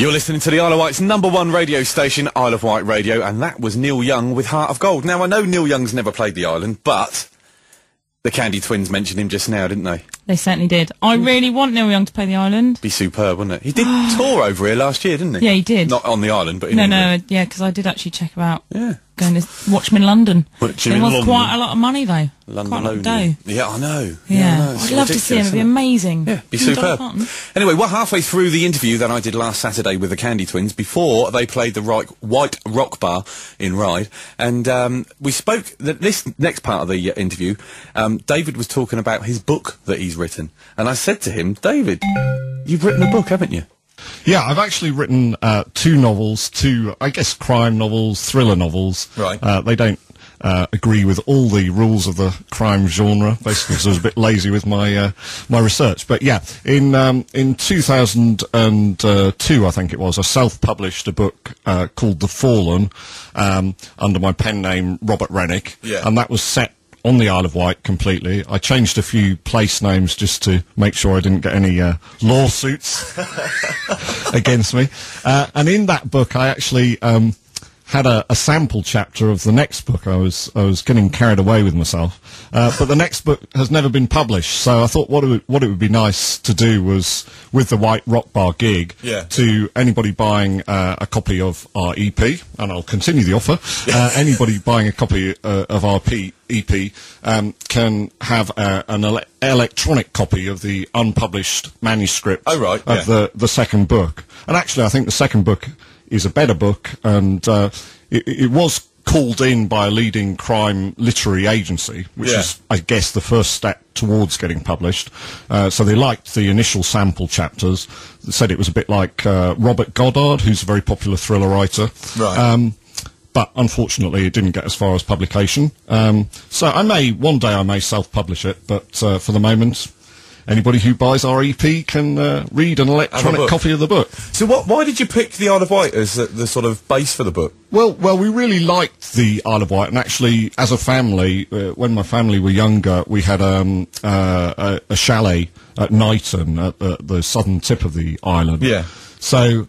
You're listening to the Isle of Wight's #1 radio station, Isle of Wight Radio, and that was Neil Young with Heart of Gold. Now, I know Neil Young's never played the island, but the Candy Twins mentioned him just now, didn't they? They certainly did. I really want Neil Young to play the island. Be superb, wouldn't it? He did tour over here last year, didn't he? Yeah, he did. Not on the island, but in England. Yeah, because I did actually check him out. Yeah. Going to watch him in London. It was quite a lot of money, though. London, quite a lot of dough. Yeah, I know. Yeah, I'd love to see him. It'd be amazing. Yeah, be superb. Anyway, we're halfway through the interview that I did last Saturday with the Candy Twins before they played the Wight Rock Bar in Ryde, and we spoke. This next part of the interview, David was talking about his book that he's written, and I said to him, David, you've written a book, haven't you? Yeah, I've actually written 2 novels, 2, I guess, crime novels, thriller novels. Right. They don't agree with all the rules of the crime genre, basically, because I was a bit lazy with my my research. But yeah, in 2002, I think it was, I self-published a book called The Fallen under my pen name Robert Rennick, and that was set on the Isle of Wight completely. I changed a few place names just to make sure I didn't get any lawsuits against me. And in that book, I actually had a sample chapter of the next book. I was getting carried away with myself. But the next book has never been published, so I thought what it would be nice to do was, with the Wight Rock Bar gig, to anybody buying a copy of our EP, and I'll continue the offer, anybody buying a copy of our EP can have an electronic copy of the unpublished manuscript of the second book. And actually, I think the second book is a better book, and it was called in by a leading crime literary agency, which is, I guess, the first step towards getting published. So they liked the initial sample chapters. They said it was a bit like Robert Goddard, who's a very popular thriller writer. Right. But unfortunately, it didn't get as far as publication. So one day I may self-publish it, but for the moment, anybody who buys our EP can read an electronic copy of the book. So why did you pick the Isle of Wight as the sort of base for the book? Well, we really liked the Isle of Wight, and actually, as a family, when my family were younger, we had a chalet at Knighton, at the southern tip of the island. Yeah. So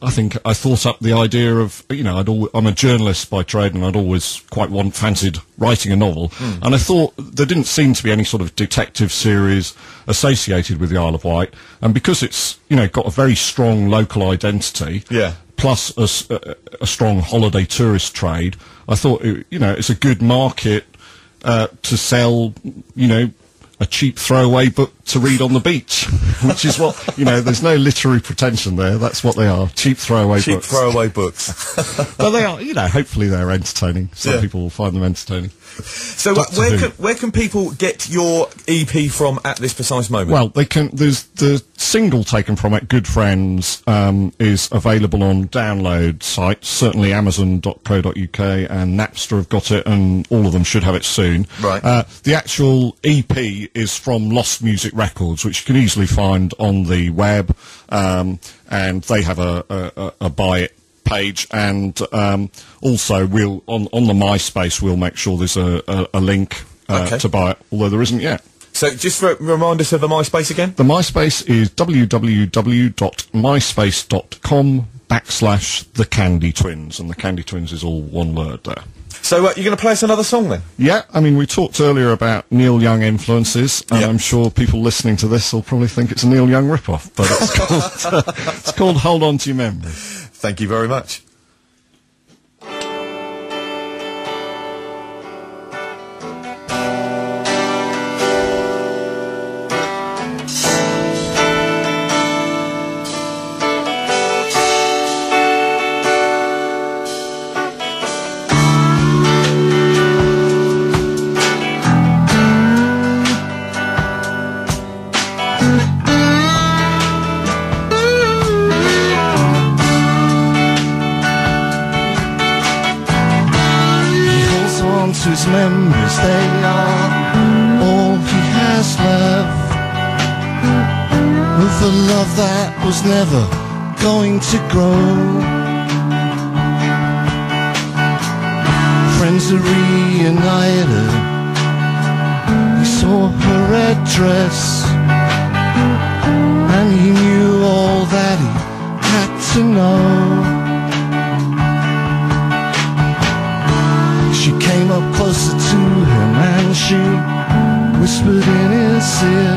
I think I thought up the idea of, I'm a journalist by trade, and I'd always quite fancied writing a novel. And I thought there didn't seem to be any sort of detective series associated with the Isle of Wight. And because it's, got a very strong local identity, plus a strong holiday tourist trade, I thought, it's a good market to sell, a cheap throwaway book to read on the beach, which is what, there's no literary pretension there. That's what they are, cheap throwaway books. Cheap throwaway books. Well, they are, hopefully they're entertaining. Some people will find them entertaining. So where can people get your EP from at this precise moment? Well, there's the single taken from it, Good Friends, is available on download sites. Certainly Amazon.co.uk and Napster have got it, and all of them should have it soon. Right. The actual EP is from Lost Music Records, which you can easily find on the web, and they have a buy it page, and also we'll on the MySpace we'll make sure there's a link to buy it, although there isn't yet. So just remind us of the MySpace again. The MySpace is www.myspace.com/The Candy Twins, and the Candy Twins is all one word there. So you're going to play us another song then? Yeah, I mean, we talked earlier about Neil Young influences, and I'm sure people listening to this will probably think it's a Neil Young rip-off, but it's called Hold On To Your Memory. Thank you very much. His memories, they are all he has left, with a love that was never going to grow. Friends are reunited, he saw her red dress, and he knew all that he had to know. She came up closer to him and she whispered in his ear,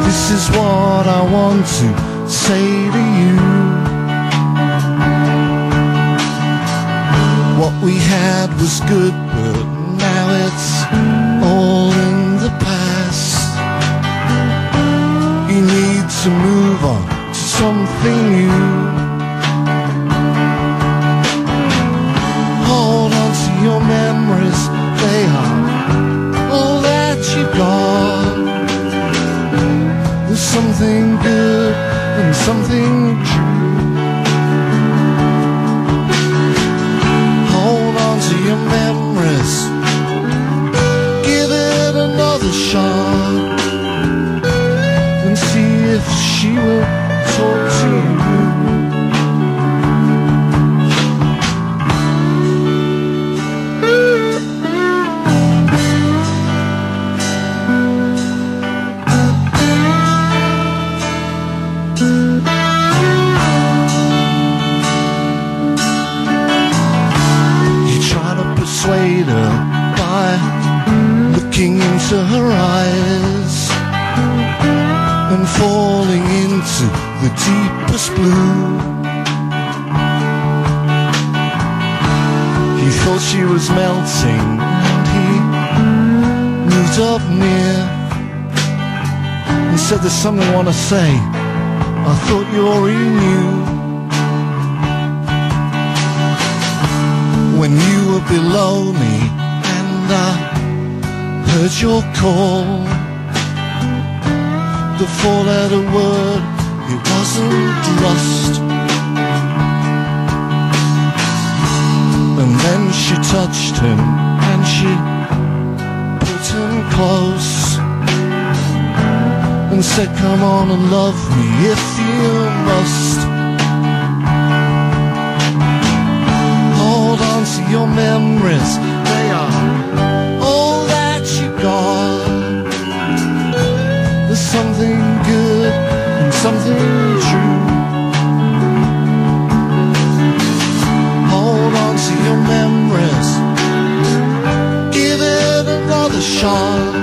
this is what I want to say to you. What we had was good, but now it's all in the past. You need to move on to something new. Hold on to your memories, they are all that you got. There's something good and something true. Hold on to your memories, give it another shot, and see if she will talk to you. Persuade her by looking into her eyes and falling into the deepest blue. He thought she was melting and he moved up near and said, there's something I want to say, I thought you already knew. When you were below me and I heard your call, the four-letter word, it wasn't lust. And then she touched him and she pulled him close and said, come on and love me if you must. Hold on to your memories, they are all that you got. There's something good and something true. Hold on to your memories, give it another shot,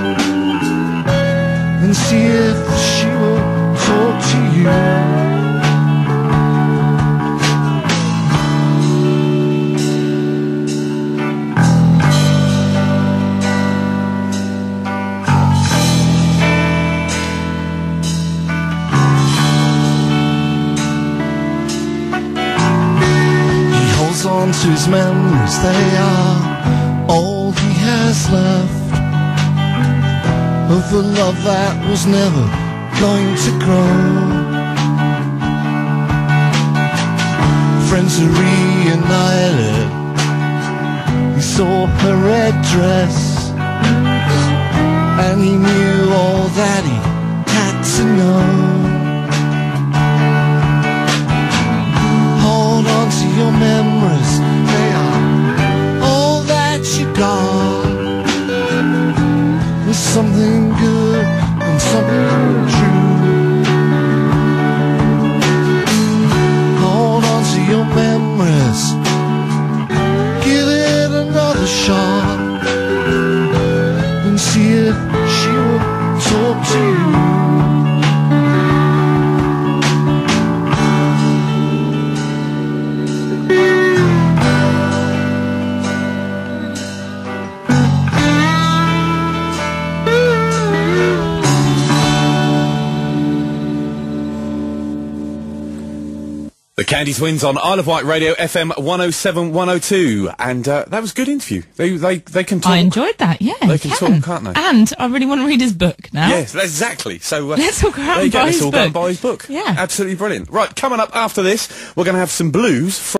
and see if she will talk to you. On to his memories, they are all he has left of a love that was never going to grow. Friends are reunited, he saw her red dress and he knew all that he had to know. Hold on to your memories, they are all that you got. There's something good and something true. Hold on to your memories, give it another shot, and see if she will talk to you. The Candy Twins on Isle of Wight Radio, FM 107 102, and that was a good interview. They can talk. I enjoyed that. Yeah, they can talk, can't they? And I really want to read his book now. Yes, exactly. So let's all go out and buy his book. Let's all go and buy his book. Yeah, absolutely brilliant. Right, coming up after this, we're going to have some blues from